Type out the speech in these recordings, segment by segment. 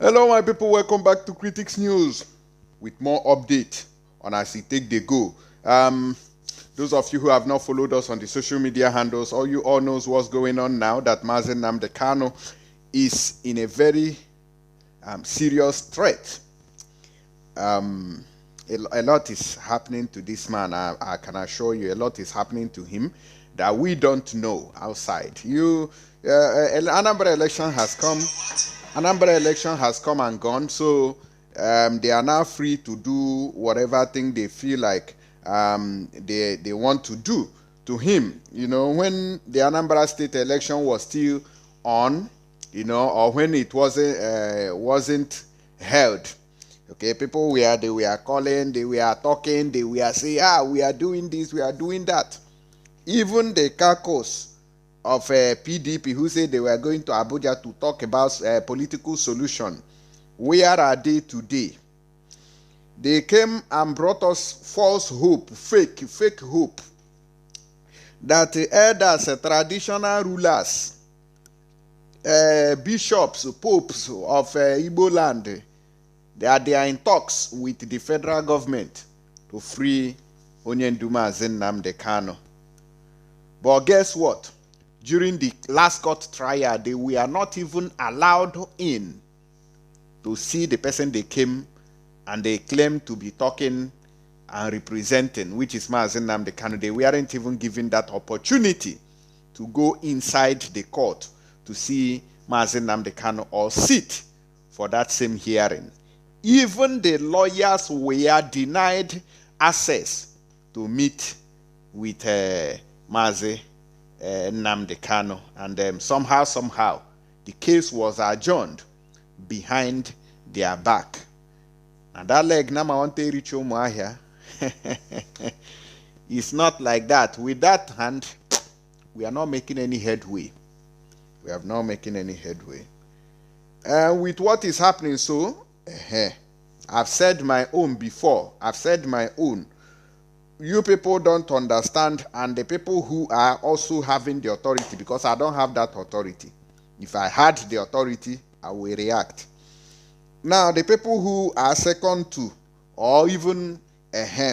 Hello my people, welcome back to Critics News with more update on as it take the go. Those of you who have not followed us on the social media handles, all you all knows what's going on now that Mazi Nnamdi Kanu is in a very serious threat. A lot is happening to this man. I can assure you, a lot is happening to him that we don't know outside. Anambra election has come. Anambra election has come and gone, so they are now free to do whatever thing they feel like they want to do to him. You know, when the Anambra state election was still on, you know, or when it wasn't held. Okay, people they were calling, they were talking, they were saying, we are doing this, we are doing that. Even the caucus of PDP who said they were going to Abuja to talk about political solution, where are they today? They came and brought us false hope, fake hope, that the elders, traditional rulers, bishops, popes of Igbo land, they are in talks with the federal government to free Mazi Nnamdi Kanu. But guess what? During the last court trial, they were not even allowed in to see the person they came and they claimed to be talking and representing, which is Mazi Nnamdi Kanu. They weren't even given that opportunity to go inside the court to see Mazi Nnamdi Kanu or sit for that same hearing. Even the lawyers were denied access to meet with Mazi Nnamdi Kanu, and somehow the case was adjourned behind their back. And that leg now I want to reach here. It's not like that. With that hand, we are not making any headway. We have not making any headway. With what is happening, so I've said my own before. I've said my own. You people don't understand, and the people who are also having the authority, because I don't have that authority. If I had the authority, I will react. Now, the people who are second to, or even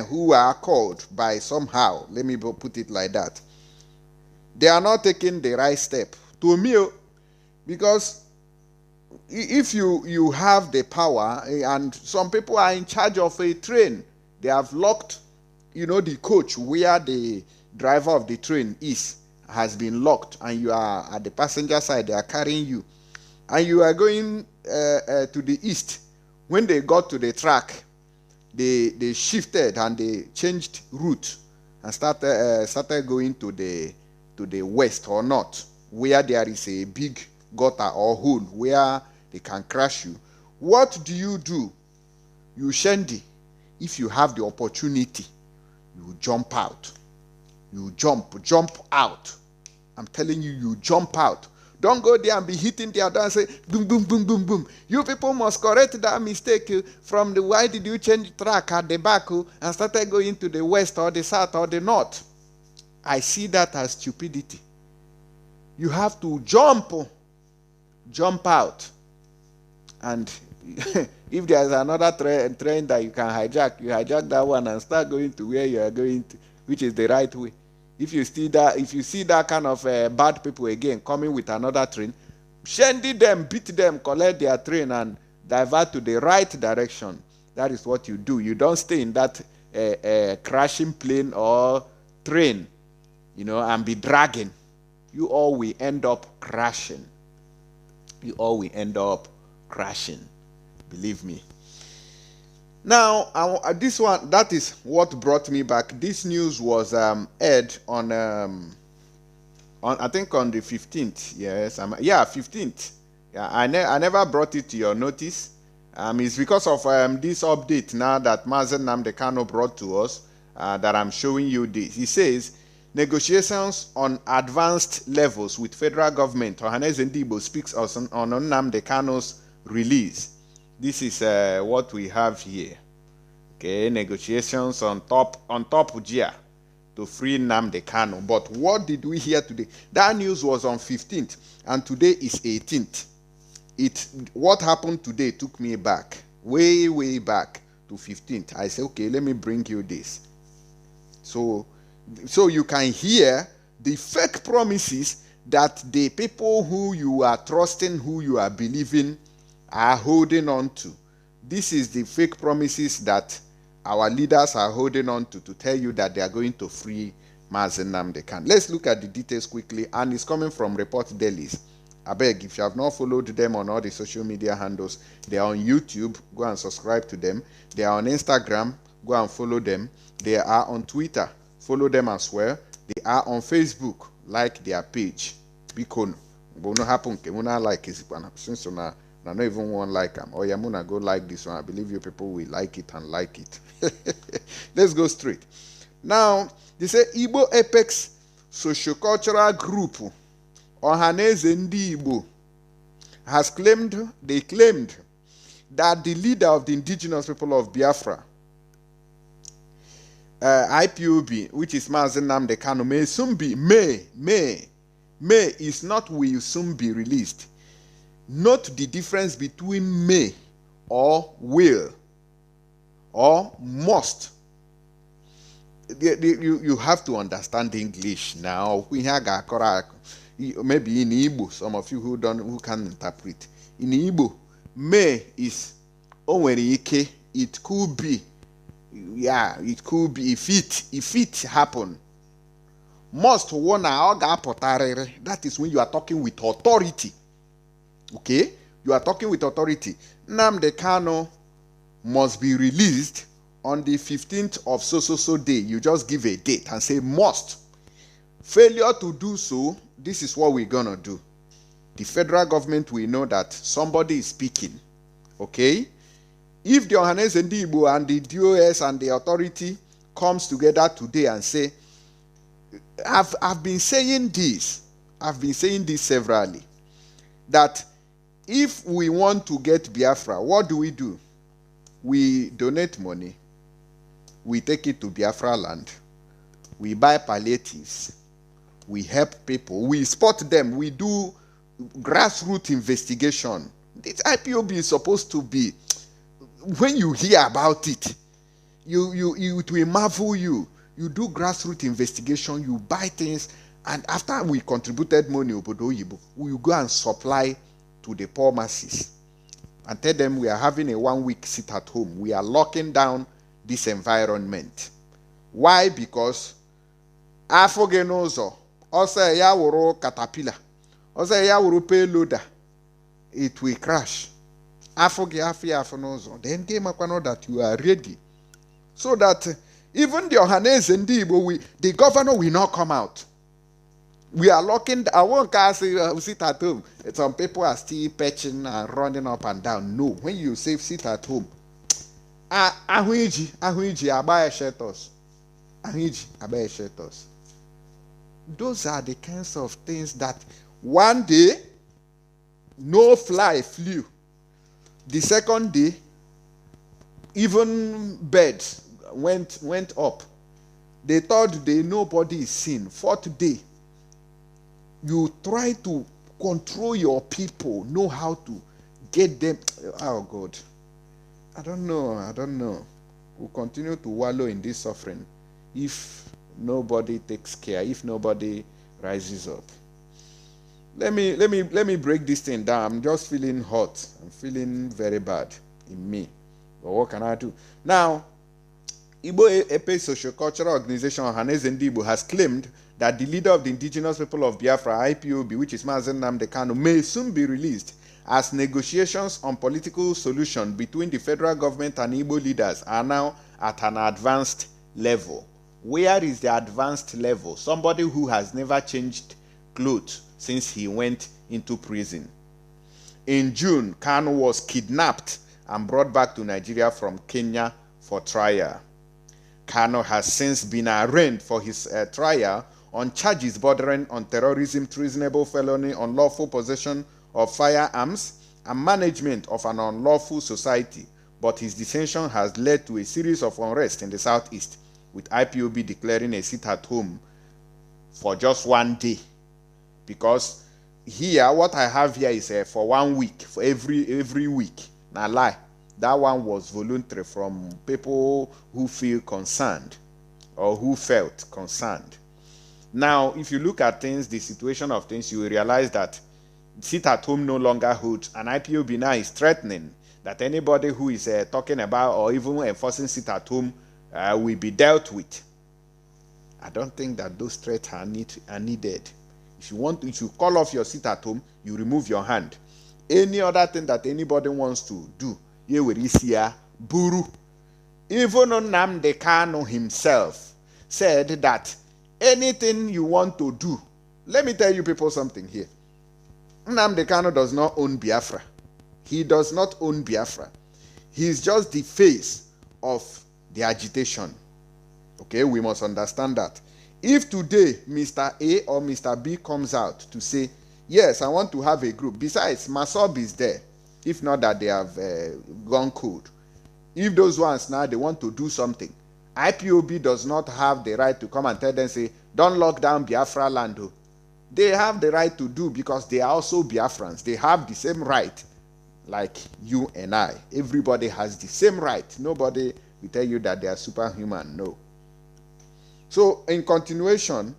who are called by somehow, let me put it like that, they are not taking the right step. To me, because if you have the power, and some people are in charge of a train, they have locked, you know, the coach where the driver of the train has been locked, and you are at the passenger side, they are carrying you, and you are going to the east. When they got to the track, they shifted and they changed route and started going to the west or north, where there is a big gutter or hole where they can crash you. What do? You shandy, if you have the opportunity, you jump out. You jump out. I'm telling you, you jump out. Don't go there and be hitting the other and say, boom, boom, boom, boom, boom. You people must correct that mistake from the why did you change track at the back and started going to the west or the south or the north. I see that as stupidity. You have to jump out. And if there's another train that you can hijack, you hijack that one and start going to where you are going to, which is the right way. If you see that kind of bad people again coming with another train, shandy them, beat them, collect their train and divert to the right direction. That is what you do. You don't stay in that crashing plane or train, you know, and be dragging. You all will end up crashing. Believe me. Now, this one, that is what brought me back. This news was aired on I think on the 15th. Yes, 15th. Yeah, I never brought it to your notice. It's because of this update now that Mazi Nnamdi Kanu brought to us that I'm showing you this. He says, negotiations on advanced levels with federal government. Ohaneze Ndigbo speaks on Nnamdi Kanu's release. This is what we have here. Okay, negotiations on top GIA to free Nnamdi Kanu. But what did we hear today? That news was on 15th, and today is 18th. What happened today took me back, way back to 15th. I said, okay, let me bring you this. So you can hear the fake promises that the people who you are trusting, who you are believing, are holding on to. This is the fake promises that our leaders are holding on to tell you that they are going to free Mazi Nnamdi Kanu. Let's look at the details quickly, and it's coming from Report Dailies. I beg, if you have not followed them on all the social media handles, they are on YouTube, go and subscribe to them. They are on Instagram, go and follow them. They are on Twitter, follow them as well. They are on Facebook, like their page. Kanu. But no happen, Muna like it, since I don't even want like them. Oh yeah, Muna go like this one. I believe you people will like it and like it. Let's go straight. Now, they say Igbo Apex Sociocultural Group Ohaneze Ndigbo has claimed that the leader of the indigenous people of Biafra, IPOB, which is Mazi Nnamdi Kanu, may soon be, may is not will soon be released. Note the difference between may or will or must. You have to understand English now. Maybe in Igbo, some of you who can interpret. In Igbo, may is onwerike. It could be. Yeah, it could be if it happen. Must that is when you are talking with authority. Okay? You are talking with authority. Nnamdi Kanu must be released on the 15th of so day. You just give a date and say must. Failure to do so, this is what we're gonna do. The federal government will know that somebody is speaking. Okay? If the Ohaneze Ndigbo and the DOS and the authority comes together today and say, I've been saying this severally, that if we want to get Biafra, what do? We donate money, we take it to Biafra land, we buy palliatives, we help people, we spot them, we do grassroots investigation. This IPOB is supposed to be, when you hear about it, it will marvel you. You do grassroots investigation, you buy things, and after we contributed money, we will go and supply to the poor masses and tell them we are having a 1 week sit at home. We are locking down this environment. Why? Because afogenozo also ya wuru caterpillar, also ya wuru payloader, it will crash. Then game know that you are ready, so that even the Ohaneze Ndigbo, the governor will not come out. We are locking. I won't say sit at home. Some people are still patching and running up and down. No, when you say sit at home, abaya shelters. Abaya shelters. Those are the kinds of things that one day no fly flew. The second day, even birds went up. The third day, nobody is seen. Fourth day, you try to control your people, know how to get them. Oh God, I don't know. We'll continue to wallow in this suffering if nobody takes care, if nobody rises up. Let me break this thing down. I'm just feeling hot. I'm feeling very bad in me. But what can I do? Now, Igbo Epe Sociocultural Organization Ohaneze Ndigbo has claimed that the leader of the indigenous people of Biafra, IPOB, which is Mazi Nnamdi Kanu, may soon be released, as negotiations on political solution between the federal government and Igbo leaders are now at an advanced level. Where is the advanced level? Somebody who has never changed clothes since he went into prison. In June, Kanu was kidnapped and brought back to Nigeria from Kenya for trial. Kanu has since been arraigned for his trial on charges bordering on terrorism, treasonable felony, unlawful possession of firearms, and management of an unlawful society. But his detention has led to a series of unrest in the southeast, with IPOB declaring a sit-at-home for just 1 day, because here, what I have here is for 1 week, for every week. Now lie, that one was voluntary from people who feel concerned or who felt concerned. Now, if you look at things, the situation of things, you will realize that sit at home no longer holds, and IPOB now is threatening that anybody who is talking about or even enforcing sit at home will be dealt with. I don't think that those threats are needed. If you call off your sit at home, you remove your hand. Any other thing that anybody wants to do, you will see buru. Even Nnamdi Kanu himself said that anything you want to do, let me tell you people something here. Nnamdi Kanu does not own Biafra. He does not own Biafra. He's just the face of the agitation. Okay, we must understand that. If today Mr. A or Mr. B comes out to say, yes, I want to have a group. Besides, Masob is there. If not that they have gone cold. If those ones now, they want to do something, IPOB does not have the right to come and tell them, say, don't lock down Biafra land. They have the right to do because they are also Biafrans. They have the same right like you and I. Everybody has the same right. Nobody will tell you that they are superhuman. No. So, in continuation,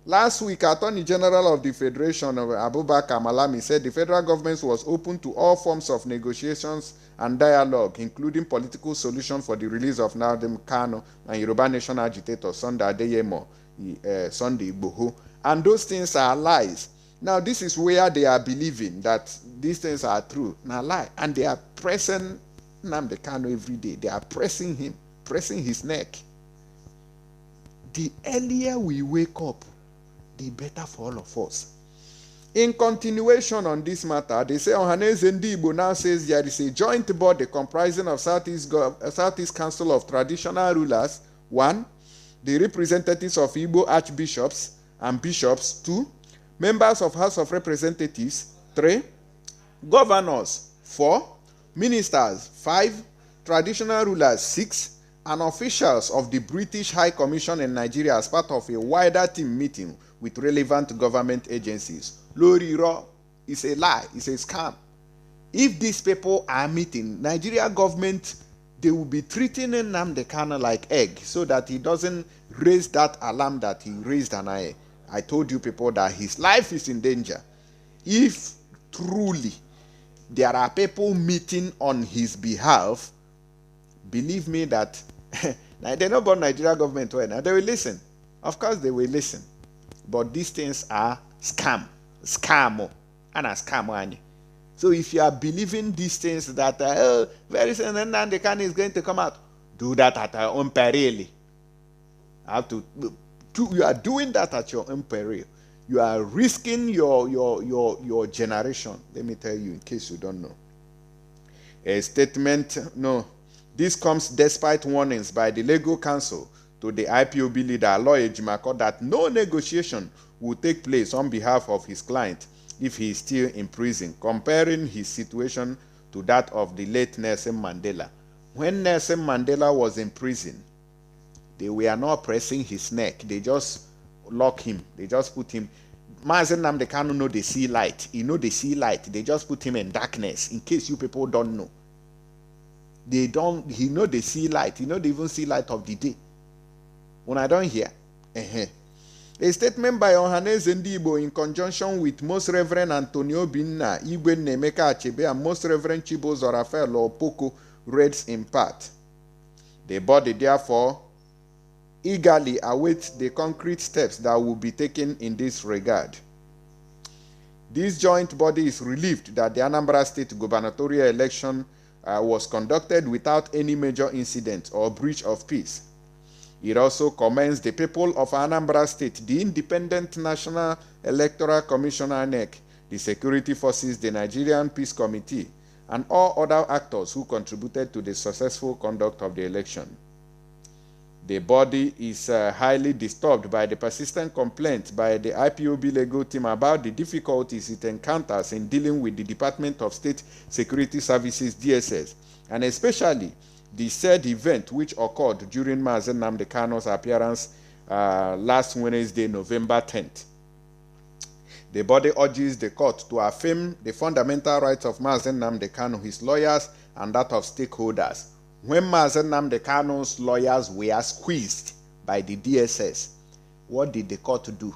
last week, Attorney General of the Federation, Abubakar Malami, said the federal government was open to all forms of negotiations and dialogue, including political solution for the release of Nnamdi Kanu and Yoruba Nation agitator Sunday Adeyemo, Sunday Igboho. And those things are lies. Now, this is where they are believing that these things are true. Now, lie. And they are pressing Nnamdi Kanu every day. They are pressing him, pressing his neck. The earlier we wake up, the better for all of us. In continuation on this matter, they say Ohaneze Ndigbo now says there is a joint body comprising of Southeast Council of Traditional Rulers, 1, the representatives of Igbo archbishops and bishops, 2, members of House of Representatives, 3, governors, 4, ministers, 5, traditional rulers, 6, and officials of the British High Commission in Nigeria as part of a wider team meeting with relevant government agencies. Loriro is a lie, it's a scam. If these people are meeting, Nigeria government, they will be treating Nnamdi Kanu like egg so that he doesn't raise that alarm that he raised. And I told you people that his life is in danger. If truly there are people meeting on his behalf, believe me that they know about Nigeria government well now. They will listen. Of course they will listen. But these things are scam. Scam. And a scam. So if you are believing these things that very soon Nnamdi Kanu is going to come out, do that at your own peril. You are doing that at your own peril. You are risking your generation. Let me tell you in case you don't know. A statement, no. This comes despite warnings by the legal counsel to the IPOB leader, Lawyer Jimako, that no negotiation will take place on behalf of his client if he is still in prison, comparing his situation to that of the late Nelson Mandela. When Nelson Mandela was in prison, they were not pressing his neck. They just lock him. They just put him. Mazi Nnamdi Kanu know they see light. He know they see light. They just put him in darkness, in case you people don't know. He know they see light. He know they even see light of the day. When I don't hear. A statement by Ohaneze Ndigbo in conjunction with Most Reverend Antonio Binna, Igwe Nemeka Achebe, and Most Reverend Chibozo Raphael Opoko reads in part. The body therefore eagerly awaits the concrete steps that will be taken in this regard. This joint body is relieved that the Anambra State gubernatorial election was conducted without any major incident or breach of peace. It also commends the people of Anambra State, the Independent National Electoral Commissioner (NEC), the security forces, the Nigerian Peace Committee, and all other actors who contributed to the successful conduct of the election. The body is highly disturbed by the persistent complaints by the IPOB legal team about the difficulties it encounters in dealing with the Department of State Security Services (DSS), and especially the said event which occurred during Mazi Nnamdi Kanu's appearance last Wednesday, November 10th. The body urges the court to affirm the fundamental rights of Mazi Nnamdi Kanu, his lawyers, and that of stakeholders. When Mazi Nnamdi Kanu's lawyers were squeezed by the DSS, what did the court do?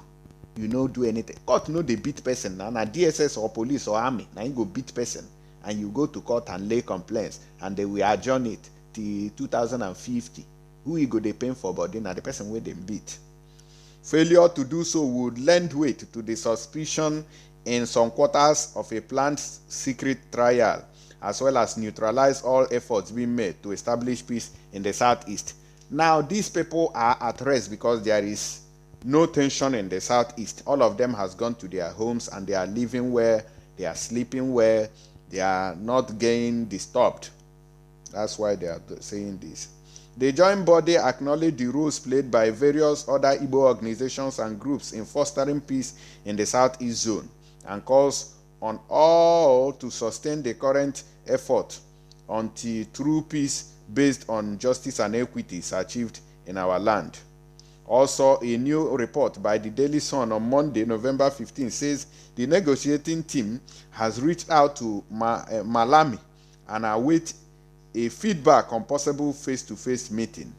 You know, do anything. Court know they beat person. And a DSS or police or army, now you go beat person. And you go to court and lay complaints. And they will adjourn it till 2050. Who you go they pay for body? Now the person where they beat. Failure to do so would lend weight to the suspicion in some quarters of a planned secret trial, as well as neutralize all efforts being made to establish peace in the Southeast. Now, these people are at rest because there is no tension in the Southeast. All of them has gone to their homes and they are living where, they are sleeping where, they are not getting disturbed. That's why they are saying this. The joint body acknowledged the roles played by various other Igbo organizations and groups in fostering peace in the Southeast zone and calls on all to sustain the current effort until true peace based on justice and equity is achieved in our land. Also, a new report by the Daily Sun on Monday, November 15, says the negotiating team has reached out to Malami and await a feedback on possible face-to-face meeting.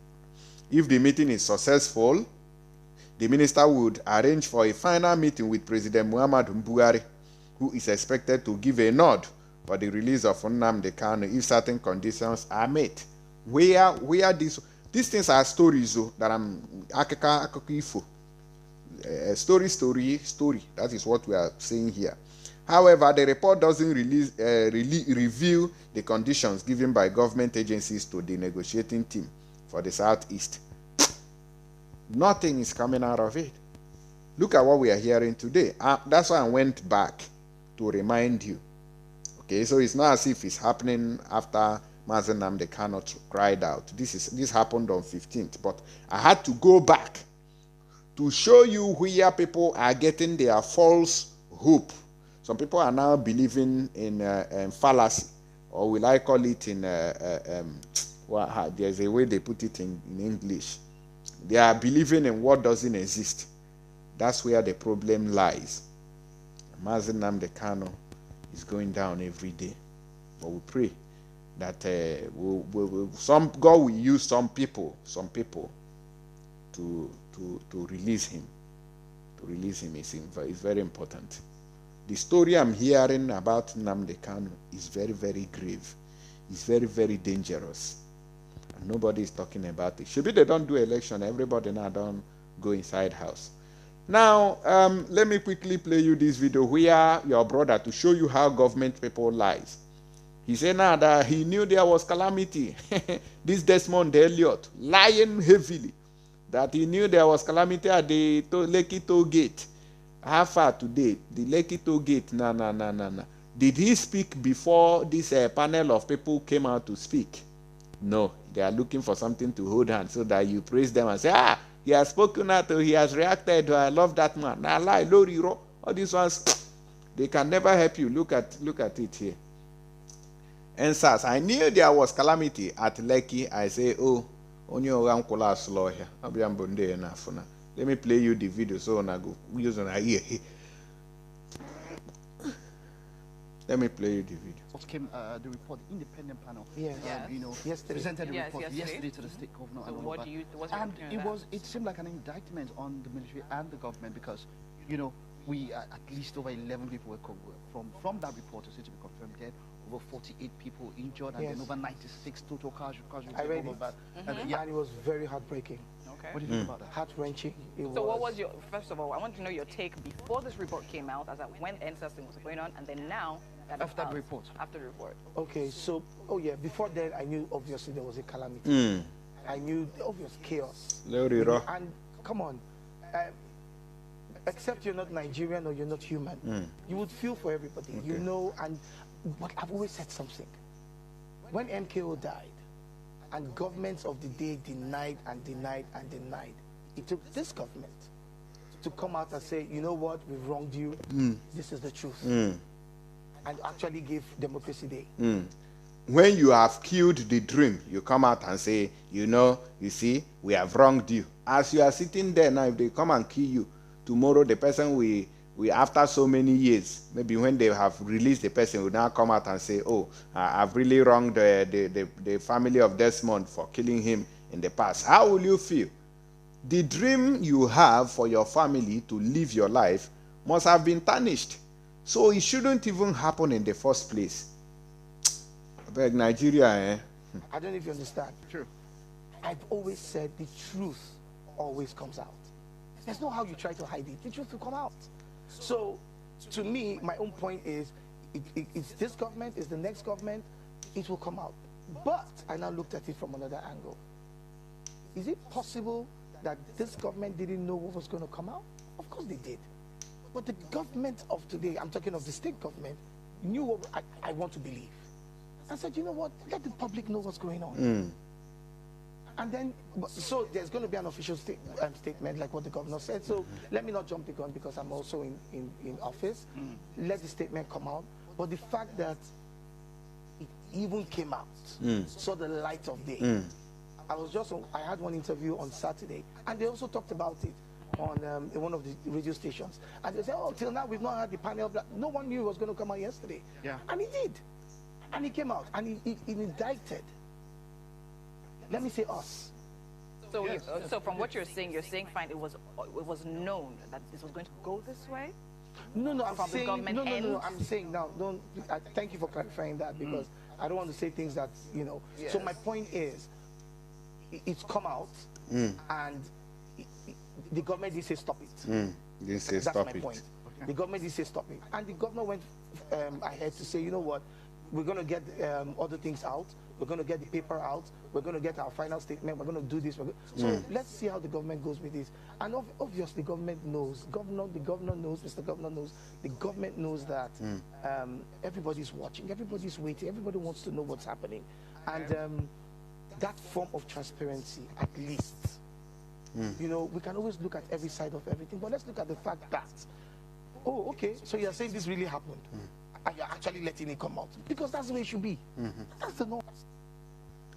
If the meeting is successful, the minister would arrange for a final meeting with President Muhammadu Buhari, who is expected to give a nod for the release of Nnamdi Kanu if certain conditions are met. Where these things are stories that I'm story. That is what we are saying here. However, the report doesn't reveal the conditions given by government agencies to the negotiating team for the Southeast. Nothing is coming out of it. Look at what we are hearing today. That's why I went back to remind you. Okay, so it's not as if it's happening after Mazi Nnamdi Kanu cried out. This happened on 15th, but I had to go back to show you where people are getting their false hope. Some people are now believing in fallacy, or will I call it in, there's a way they put it in English. They are believing in what doesn't exist. That's where the problem lies. Mazi Nnamdi Kanu is going down every day. But we pray that God will use some people to release him. To release him is very important. The story I'm hearing about Nnamdi Kanu is very, very grave. It's very, very dangerous. And nobody is talking about it. Should be they don't do election, everybody now don't go inside house. Now, let me quickly play you this video where your brother, to show you how government people lies. He said now that he knew there was calamity. This Desmond Elliott lying heavily that he knew there was calamity at the Lekki toll gate. How far today? The Lekki toll gate, no. Did he speak before this panel of people came out to speak? No. They are looking for something to hold on so that you praise them and say, he has spoken out, he has reacted, I love that man. Now lie, Loriro, all these ones, they can never help you. Look at it here. And says, I knew there was calamity at Lekki. I say, only around Kolas law here. Let me play you the video so I go use on here. Let me play you the video. Came the report, the independent panel. Yes. Presented the report yesterday to the state governor. So what do you? And it seemed like an indictment on the military and the government because, we at least over 11 people were from that report, to be confirmed dead, over 48 people injured, and then over 96 total casualties. I read it. And it was very heartbreaking. Okay. What do you think about that? Heart-wrenching. So what was your, first of all, I want to know your take before this report came out, as when NSAS was going on, and then now that after the report. After the report. Okay, so, before then I knew obviously there was a calamity. I knew the obvious chaos. And come on, except you're not Nigerian or you're not human, you would feel for everybody, but I've always said something. When MKO died, and governments of the day denied, it took this government to come out and say, you know what, we've wronged you, this is the truth. And actually give Democracy Day. When you have killed the dream, you come out and say, you see, we have wronged you. As you are sitting there now, if they come and kill you, tomorrow the person will after so many years, maybe when they have released the person, will now come out and say, oh, I've really wronged the family of Desmond for killing him in the past. How will you feel? The dream you have for your family to live your life must have been tarnished. So it shouldn't even happen in the first place. But Nigeria, I don't know if you understand. True. I've always said the truth always comes out. There's no how you try to hide it. The truth will come out. So, to me, my own point is, it's this government, it's the next government, it will come out. But I now looked at it from another angle. Is it possible that this government didn't know what was going to come out? Of course they did. But the government of today, I'm talking of the state government, knew what I want to believe. I said, you know what, let the public know what's going on. And then, so there's going to be an official statement like what the governor said. So let me not jump the gun because I'm also in office. Let the statement come out. But the fact that it even came out, saw the light of day. I had one interview on Saturday, and they also talked about it on one of the radio stations. And they said, oh, till now we've not had the panel. No one knew it was going to come out yesterday. Yeah. And it did. And it came out, and it indicted. Let me say us. So, so from what you're saying, fine, it was known that this was going to go this way? No, I'm From the saying, government no, I'm saying now, thank you for clarifying that, because I don't want to say things that, you know. Yes. So my point is, it's come out, and the government did say stop it. Didn't say That's stop my it. point. The government did say stop it. And the governor went ahead to say, you know what, we're going to get other things out. We're going to get the paper out. We're going to get our final statement. We're going to do this. So let's see how the government goes with this. And obviously, the government knows. The governor knows. Mr. Governor knows. The government knows that everybody's watching. Everybody's waiting. Everybody wants to know what's happening. And that form of transparency, at least, you know, we can always look at every side of everything. But let's look at the fact that, oh, okay, so you're saying this really happened. And you're actually letting it come out. Because that's the way it should be. That's the norm.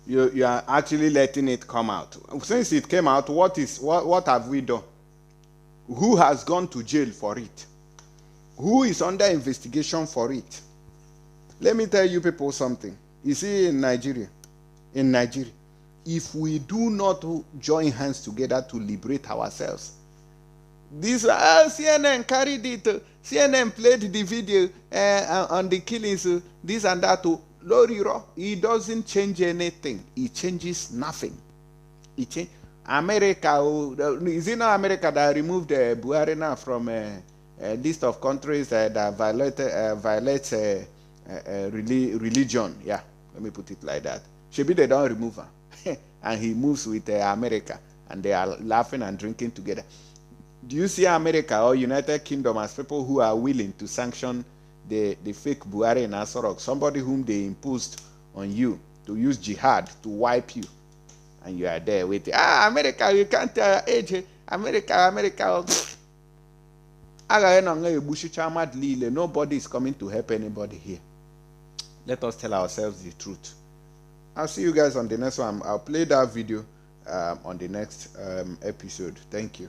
You are actually letting it come out. Since it came out, what have we done? Who has gone to jail for it? Who is under investigation for it? Let me tell you people something. You see, in Nigeria, if we do not join hands together to liberate ourselves, this CNN carried it. CNN played the video on the killings, this and that. Loriro, it doesn't change anything. It changes nothing. It change. America, is it not America that removed Buhari now from a list of countries that violate religion? Yeah, let me put it like that. Maybe they don't remove her, and he moves with America, and they are laughing and drinking together. Do you see America or United Kingdom as people who are willing to sanction the fake Buhari in Asorok, somebody whom they imposed on you to use jihad to wipe you, and you are there waiting? America, you can't tell age. America. Nobody is coming to help anybody here. Let us tell ourselves the truth. I'll see you guys on the next one. I'll play that video on the next episode. Thank you.